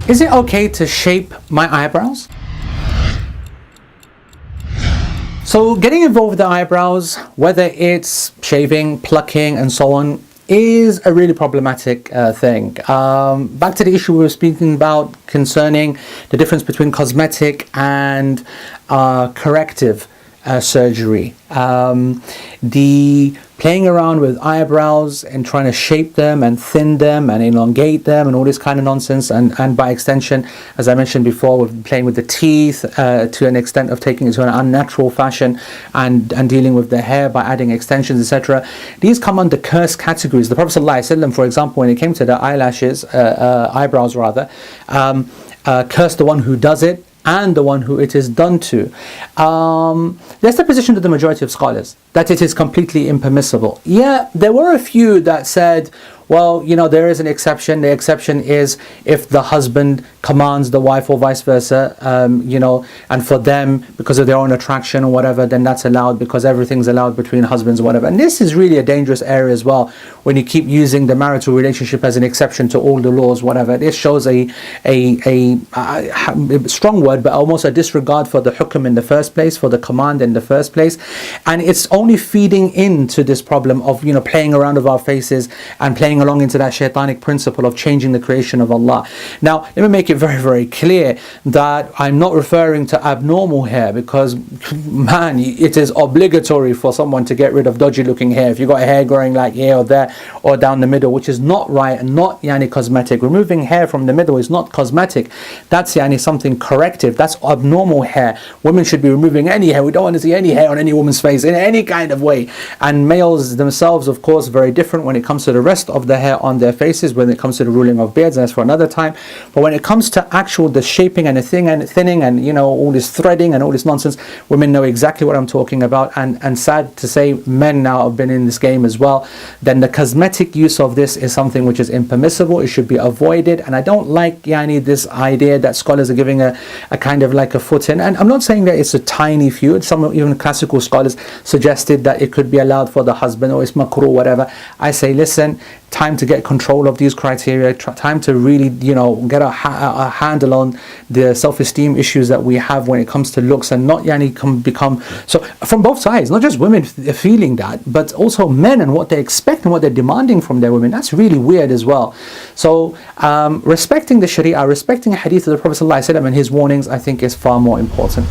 Is it okay to shape my eyebrows? So getting involved with the eyebrows, whether it's shaving, plucking and so on, is a really problematic thing. Back to the issue we were speaking about concerning the difference between cosmetic and corrective surgery. The playing around with eyebrows and trying to shape them and thin them and elongate them and all this kind of nonsense, and by extension, as I mentioned before, with playing with the teeth to an extent of taking it to an unnatural fashion and dealing with the hair by adding extensions, etc. These come under cursed categories. The Prophet ﷺ, for example, when it came to the eyebrows rather, cursed the one who does it and the one who it is done to. That's the position of the majority of scholars, that it is completely impermissible. Yeah, there were a few that said, well, you know, there is an exception. The exception is if the husband commands the wife or vice versa, you know, and for them, because of their own attraction or whatever, then that's allowed, because everything's allowed between husbands or whatever. And this is really a dangerous area as well, when you keep using the marital relationship as an exception to all the laws, whatever. This shows a strong word, but almost a disregard for the hukm in the first place, for the command in the first place. And it's only feeding into this problem of, you know, playing around with our faces and playing along into that shaitanic principle of changing the creation of Allah. Now, let me make it very, very clear that I'm not referring to abnormal hair, because, man, it is obligatory for someone to get rid of dodgy looking hair. If you've got hair growing like here or there or down the middle, which is not right and not cosmetic. Removing hair from the middle is not cosmetic. That's something corrective. That's abnormal hair. Women should be removing any hair. We don't want to see any hair on any woman's face in any kind of way. And males themselves, of course, very different when it comes to the rest of the hair on their faces, when it comes to the ruling of beards, and that's for another time. But when it comes to actual the shaping and the thinning and, you know, all this threading and all this nonsense, women know exactly what I'm talking about. And sad to say, men now have been in this game as well. Then the cosmetic use of this is something which is impermissible. It should be avoided. And I don't like this idea that scholars are giving a kind of like a foot in. And I'm not saying that it's a tiny few. Some even classical scholars suggested that it could be allowed for the husband, or it's makruh, whatever. I say, listen, time to get control of these criteria, time to really, you know, get a handle on the self-esteem issues that we have when it comes to looks, and not become so from both sides, not just women feeling that, but also men and what they expect and what they're demanding from their women. That's really weird as well. So respecting the Sharia, respecting a hadith of the Prophet ﷺ and his warnings, I think is far more important.